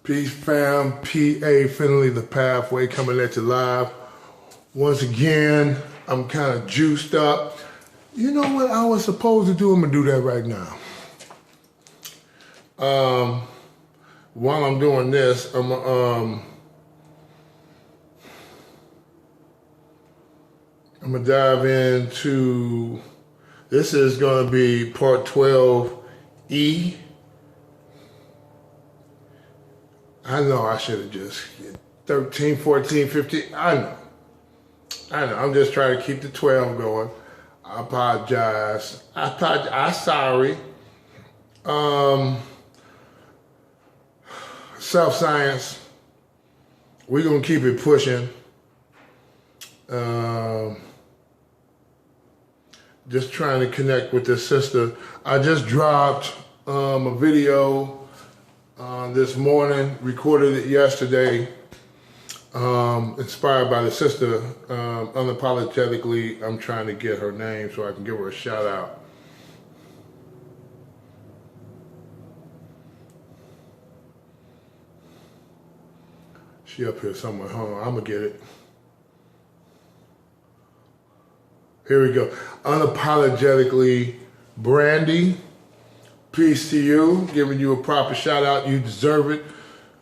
Peace fam, PA, finally the pathway coming at you live. Once again, I'm kind of juiced up. You know what I was supposed to do? I'm gonna do that right now. While I'm doing this, I'm gonna dive into, this is gonna be part 12E. I know I should have just 13, 14, 15. I know. I'm just trying to keep the 12 going. I apologize. I'm sorry. Self-science. We're going to keep it pushing. Just trying to connect with this sister. I just dropped a video this morning, recorded it yesterday, inspired by the sister. Unapologetically, I'm trying to get her name so I can give her a shout out. She up here somewhere. Hold on, I'm gonna get it. Here we go. Unapologetically, Brandy. Peace to you, giving you a proper shout out. You deserve it.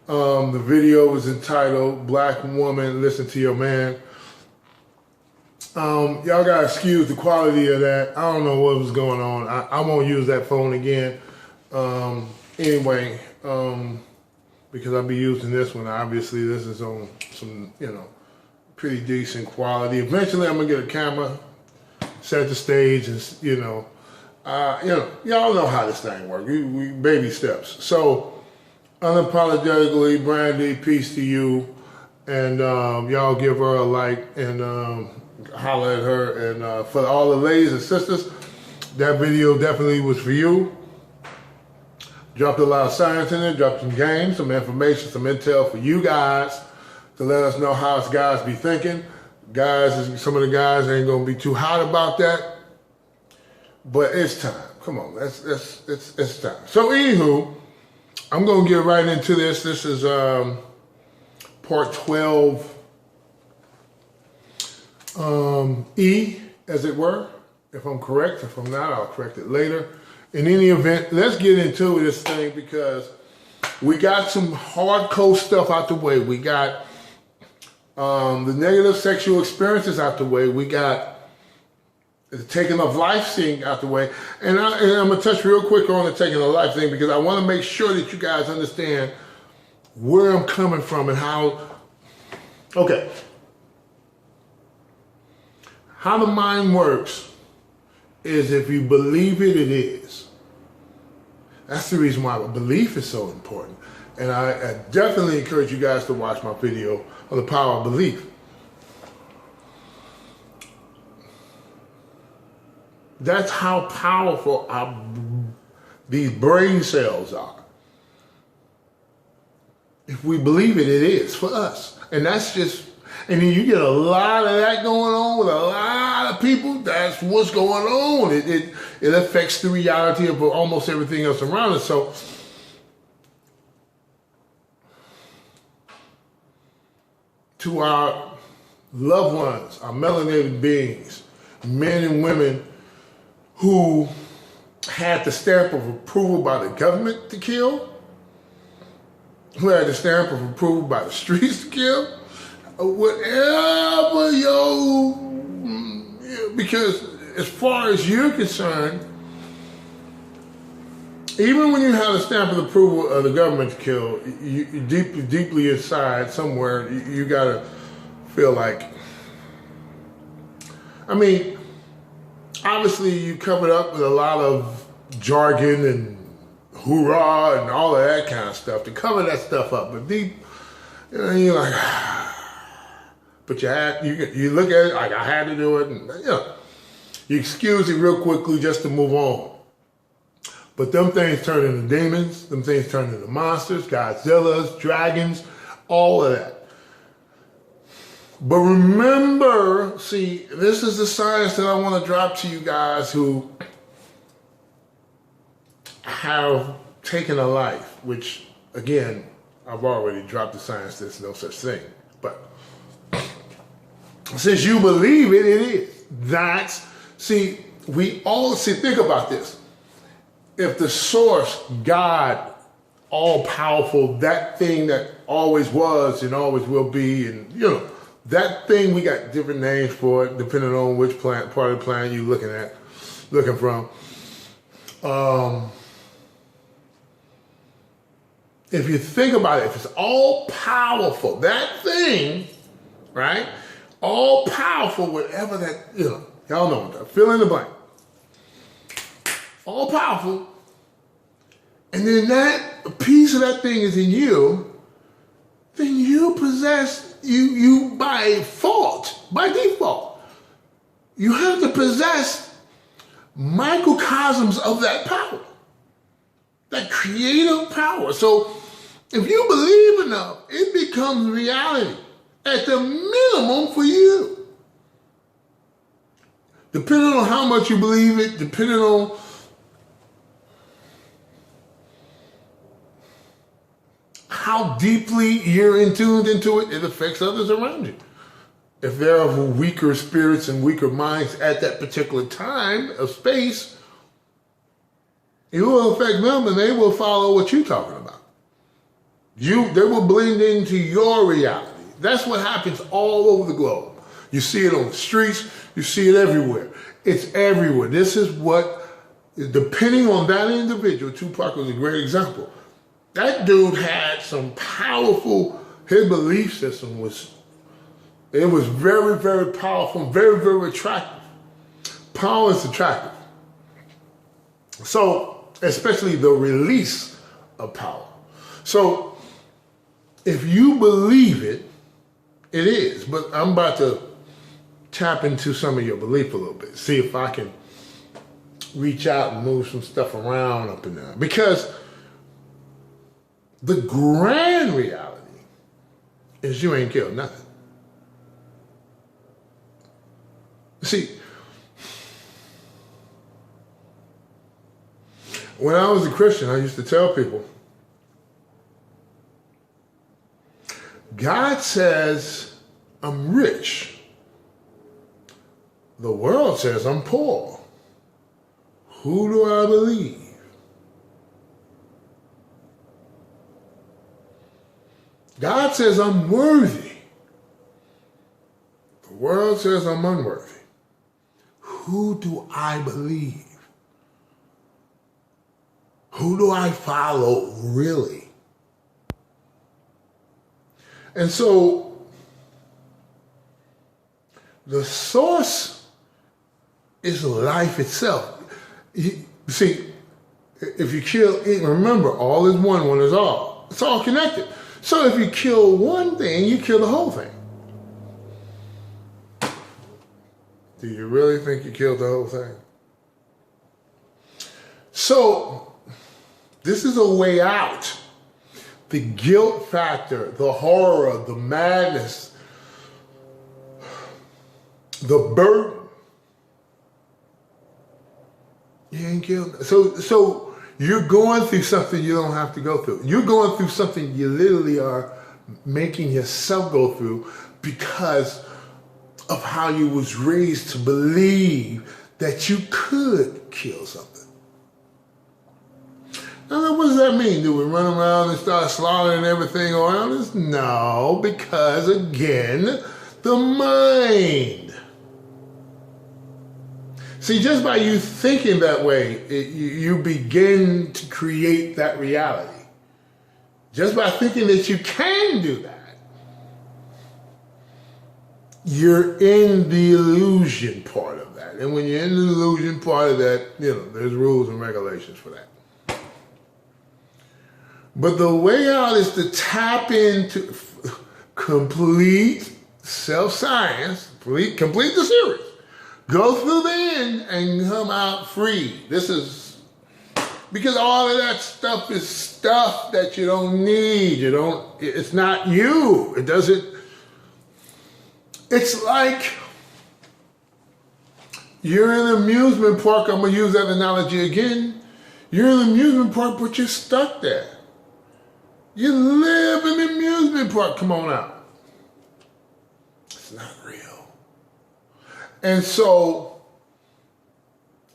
The video was entitled Black Woman, Listen to Your Man. Y'all gotta excuse the quality of that. I don't know what was going on. I won't use that phone again. Anyway, because I'll be using this one. Obviously, this is on some, pretty decent quality. Eventually, I'm gonna get a camera, set the stage, and y'all know how this thing works. We baby steps. So, unapologetically, Brandy, peace to you. And y'all give her a like and holler at her. And for all the ladies and sisters, that video definitely was for you. Dropped a lot of science in it, dropped some games, some information, some intel for you guys to let us know how us guys be thinking. Guys, some of the guys ain't gonna be too hot about that. But it's time. Come on, it's time. So anywho, I'm gonna get right into this. This is part 12 E, as it were. If I'm correct, if I'm not, I'll correct it later. In any event, let's get into this thing because we got some hardcore stuff out the way. We got the negative sexual experiences out the way. We got the taking of life thing out the way. And I'm going to touch real quick on the taking of life thing because I want to make sure that you guys understand where I'm coming from and how, okay. How the mind works is if you believe it, it is. That's the reason why belief is so important. And I definitely encourage you guys to watch my video on the power of belief. That's how powerful these brain cells are. If we believe it, it is for us. And that's just, and then you get a lot of that going on with a lot of people. That's what's going on. It affects the reality of almost everything else around us. So, to our loved ones, our melanated beings, men and women who had the stamp of approval by the government to kill, who had the stamp of approval by the streets to kill, whatever, because as far as you're concerned, even when you have the stamp of approval of the government to kill, you deeply inside somewhere, you gotta feel like, obviously you covered up with a lot of jargon and hoorah and all of that kind of stuff to cover that stuff up, but deep, you're like, but you look at it like I had to do it, and you excuse it real quickly just to move on. But them things turn into demons, them things turn into monsters, Godzillas, dragons, all of that. But remember, see, this is the science that I want to drop to you guys who have taken a life, which, again, I've already dropped the science. There's no such thing. But since you believe it, it is. Think about this. If the source, God, all-powerful, that thing that always was and always will be, and that thing, we got different names for it depending on which part of the planet you're looking from. If you think about it, if it's all-powerful, that thing, right? All-powerful, whatever that, y'all know what that, fill in the blank. All-powerful, and then that piece of that thing is in you, then you possess, you by default, you have to possess microcosms of that power, that creative power. So if you believe enough, it becomes reality at the minimum for you. Depending on how much you believe it, depending on how deeply you're tuned into it, it affects others around you. If there are weaker spirits and weaker minds at that particular time of space, it will affect them and they will follow what you're talking about. They will blend into your reality. That's what happens all over the globe. You see it on the streets, you see it everywhere. It's everywhere. This is what, depending on that individual, Tupac was a great example. That dude had some powerful, his belief system was very, very powerful, very, very attractive. Power is attractive. So, especially the release of power. So, if you believe it, it is. But I'm about to tap into some of your belief a little bit. See if I can reach out and move some stuff around up and down. Because the grand reality is you ain't killed nothing. See, when I was a Christian, I used to tell people, God says I'm rich. The world says I'm poor. Who do I believe? God says I'm worthy. The world says I'm unworthy. Who do I believe? Who do I follow really? And so the source is life itself. You see, if you kill, remember, all is one, one is all. It's all connected. So if you kill one thing, you kill the whole thing. Do you really think you killed the whole thing? So this is a way out. The guilt factor, the horror, the madness, the burden. You ain't killed. So you're going through something you don't have to go through. You're going through something you literally are making yourself go through because of how you was raised to believe that you could kill something. Now, what does that mean? Do we run around and start slaughtering everything around us? No, because again, the mind. See, just by you thinking that way, you begin to create that reality. Just by thinking that you can do that, you're in the illusion part of that. And when you're in the illusion part of that, there's rules and regulations for that. But the way out is to tap into complete self-science, complete the series. Go through the end and come out free. This is, because all of that stuff is stuff that you don't need. It's not you. It doesn't, it's like you're in an amusement park. I'm going to use that analogy again. You're in an amusement park, but you're stuck there. You live listening part come on out. It's not real. And so,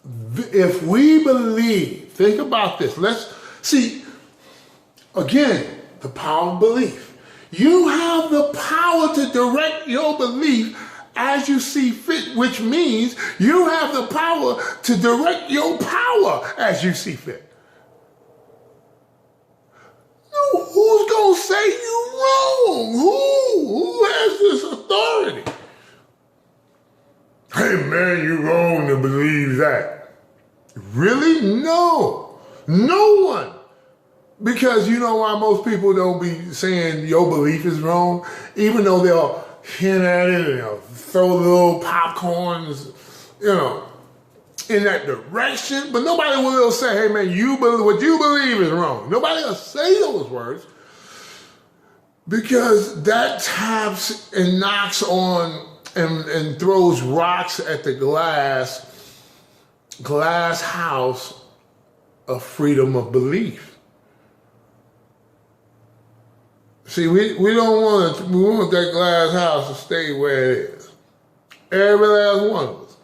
if we believe, think about this. Let's see, again, the power of belief. You have the power to direct your belief as you see fit, which means you have the power to direct your power as you see fit. No, who's going to say you wrong? Who has this authority? Hey man, you're wrong to believe that. Really? No. No one. Because you know why most people don't be saying your belief is wrong? Even though they'll hint at it and they'll throw little popcorns, in that direction. But nobody will say, hey man, what you believe is wrong. Nobody will say those words because that taps and knocks on and throws rocks at the glass house of freedom of belief. See, we want that glass house to stay where it is. Every last one of us.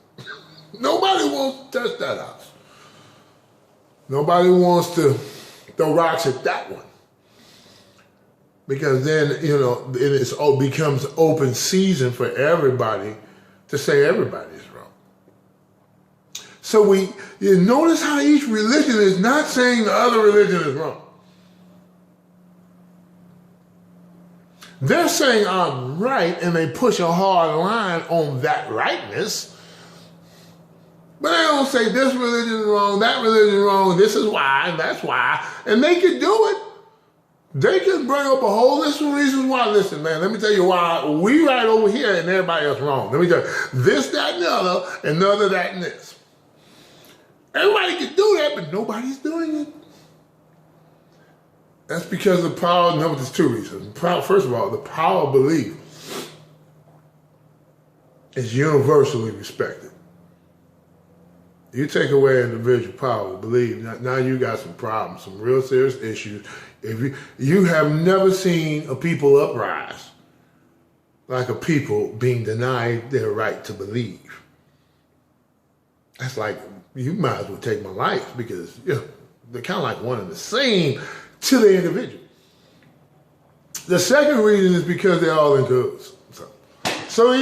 Nobody wants to touch that house. Nobody wants to throw rocks at that one. Because then, it becomes open season for everybody to say everybody's wrong. So you notice how each religion is not saying the other religion is wrong. They're saying I'm right, and they push a hard line on that rightness. But they don't say this religion is wrong, that religion is wrong, this is why, and that's why. And they can do it. They can bring up a whole list of reasons why. Listen, man, let me tell you why we right over here and everybody else wrong. Let me tell you, this, that, and the other, and the other, that, and this. Everybody can do that, but nobody's doing it. That's because the power, there's two reasons. First of all, the power of belief is universally respected. You take away individual power of belief, now you got some problems, some real serious issues. If you have never seen a people uprise like a people being denied their right to believe. That's like, you might as well take my life because they're kind of like one and the same to the individual. The second reason is because they're all in cahoots. So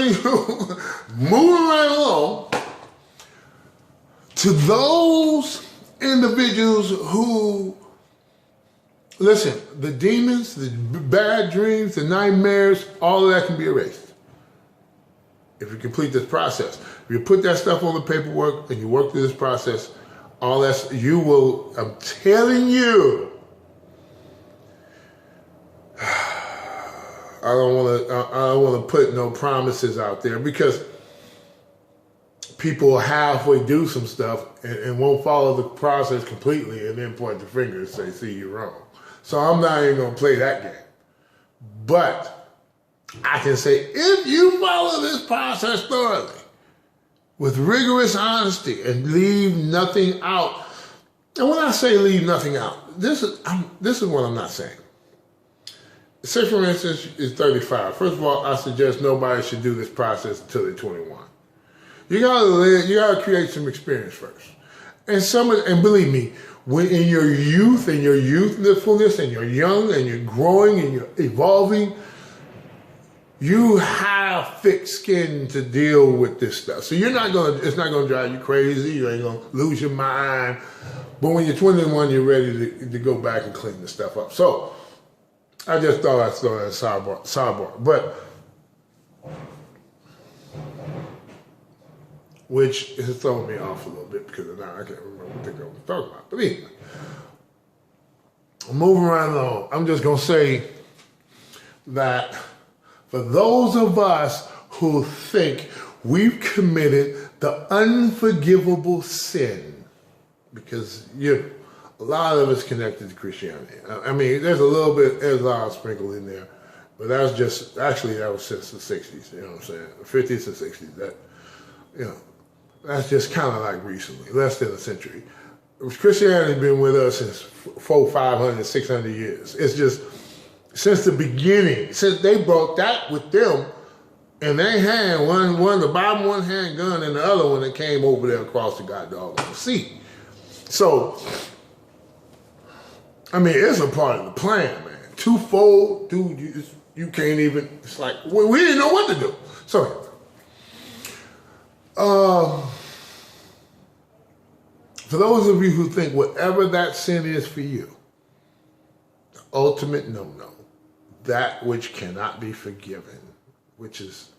moving right along to those individuals who, listen, the demons, the bad dreams, the nightmares, all of that can be erased. If you complete this process, if you put that stuff on the paperwork and you work through this process, all that, you will, I'm telling you, I don't want to put no promises out there because people halfway do some stuff and won't follow the process completely and then point the finger and say, see, you're wrong. So I'm not even going to play that game. But I can say, if you follow this process thoroughly, with rigorous honesty and leave nothing out, and when I say leave nothing out, this is what I'm not saying. Say, for instance, is 35. First of all, I suggest nobody should do this process until they're 21. You gotta create some experience first. And believe me, when in your youth and your youthfulness and you're young and you're growing and you're evolving, you have thick skin to deal with this stuff. So it's not gonna drive you crazy, you ain't gonna lose your mind. But when you're 21, you're ready to go back and clean the stuff up. So I just thought I'd throw that sidebar. But which is throwing me off a little bit because now I can't remember what I was talking about. But anyway, moving right along, I'm just going to say that for those of us who think we've committed the unforgivable sin, because a lot of it's connected to Christianity. I mean, there's a little bit Islam sprinkled in there, but that was since the 60s, you know what I'm saying? The 50s and 60s, that's just kind of like recently, less than a century. Christianity's been with us since 400, 500, 600 years. It's just, since the beginning, since they brought that with them, and they had one the bottom one handgun and the other one that came over there across the goddamn sea. So, I mean, it's a part of the plan, man. Twofold, dude, you can't even, it's like, we didn't know what to do. So, for those of you who think whatever that sin is for you, the ultimate no-no, that which cannot be forgiven, which is,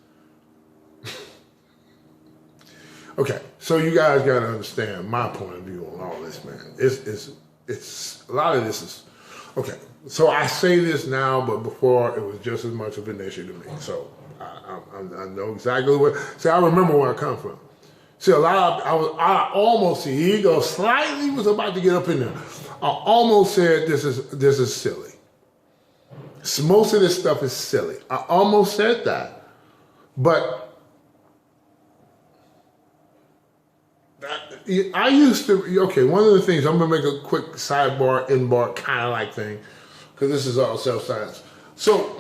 okay, so you guys got to understand my point of view on all this, man. It's a lot of this is, okay, so I say this now, but before it was just as much of an issue to me. So I know exactly what, see, I remember where I come from. See, I almost, see, ego slightly was about to get up in there. I almost said this is silly. Most of this stuff is silly. I almost said that, but I used to, okay, one of the things, I'm gonna make a quick sidebar, in-bar kind of like thing, because this is all self-science. So,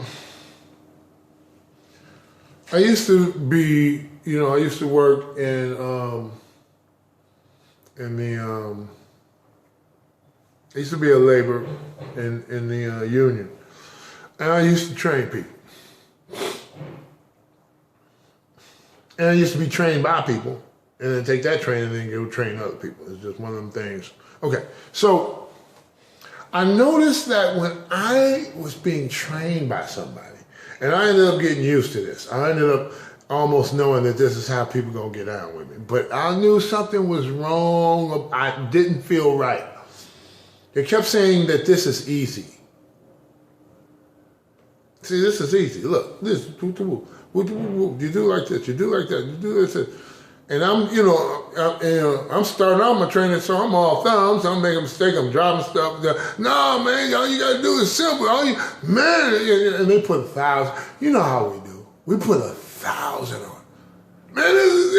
I used to be, I used to work in the, I used to be a labor in the union. And I used to train people. And I used to be trained by people and then take that training and then go train other people. It's just one of them things. Okay, so I noticed that when I was being trained by somebody, and I ended up getting used to this. I ended up almost knowing that this is how people gonna get down with me. But I knew something was wrong. I didn't feel right. They kept saying that this is easy. See, this is easy. Look, this, you do like this, you do like that, you do this. And I'm, I'm starting out my training, so I'm all thumbs. I'm making a mistake. I'm driving stuff. No, man, all you gotta do is simple. And they put 1,000. You know how we do. We put 1,000 on. Man, this is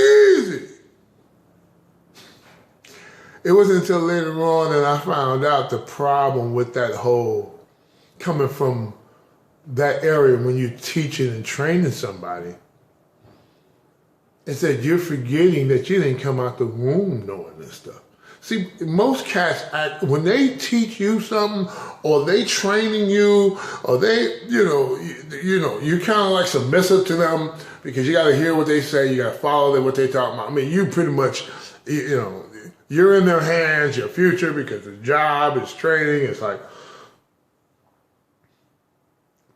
easy. It wasn't until later on that I found out the problem with that whole coming from that area when you're teaching and training somebody. It's that you're forgetting that you didn't come out the womb knowing this stuff. See, most cats act, when they teach you something, or they training you, or they, you're kind of like submissive to them because you got to hear what they say, you got to follow what they talk about. I mean, you pretty much, you're in their hands, your future, because the job is training. It's like,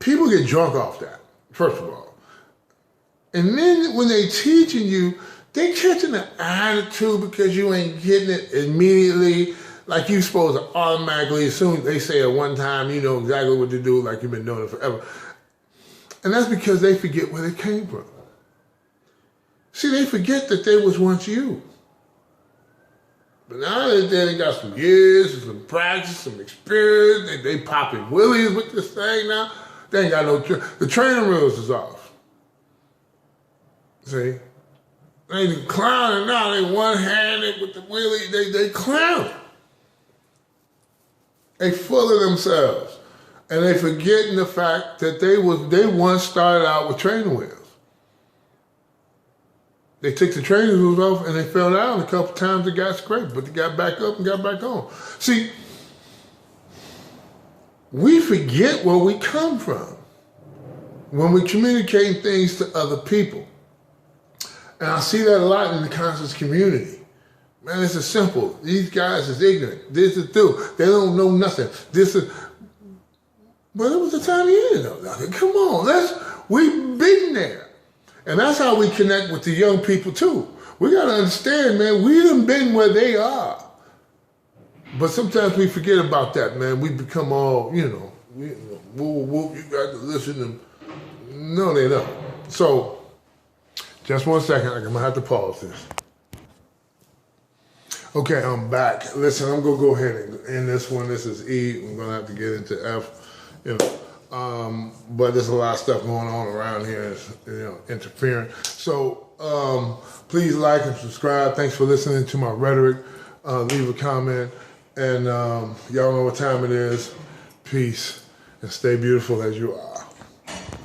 people get drunk off that, first of all. And then when they teaching you, they catching the attitude because you ain't getting it immediately, like you supposed to automatically, as soon as they say it one time, you know exactly what to do, like you've been doing it forever. And that's because they forget where they came from. See, they forget that they was once you. But now that they got some years, some practice, some experience, they popping willies with this thing now, they ain't got no, the training wheels is off. See? They clowning now, they one-handed with the wheelie, they clowning. They full of themselves. And they forgetting the fact that they once started out with training wheels. They took the training wheels off and they fell down a couple times, they got scraped, but they got back up and got back on. See, we forget where we come from when we communicate things to other people. And I see that a lot in the conscious community. Man, it's simple. These guys is ignorant. This is through. They don't know nothing. This is, well, it was the time you didn't know nothing. Come on, we've been there. And that's how we connect with the young people too. We gotta understand, man, we done been where they are. But sometimes we forget about that, man. We become all, whoop, you got to listen to, no, they don't. So, just one second, I'm gonna have to pause this. Okay, I'm back. Listen, I'm gonna go ahead and end this one. This is E. I'm gonna have to get into F. But there's a lot of stuff going on around here, interfering. So please like and subscribe. Thanks for listening to my rhetoric. Leave a comment, and y'all know what time it is. Peace and stay beautiful as you are.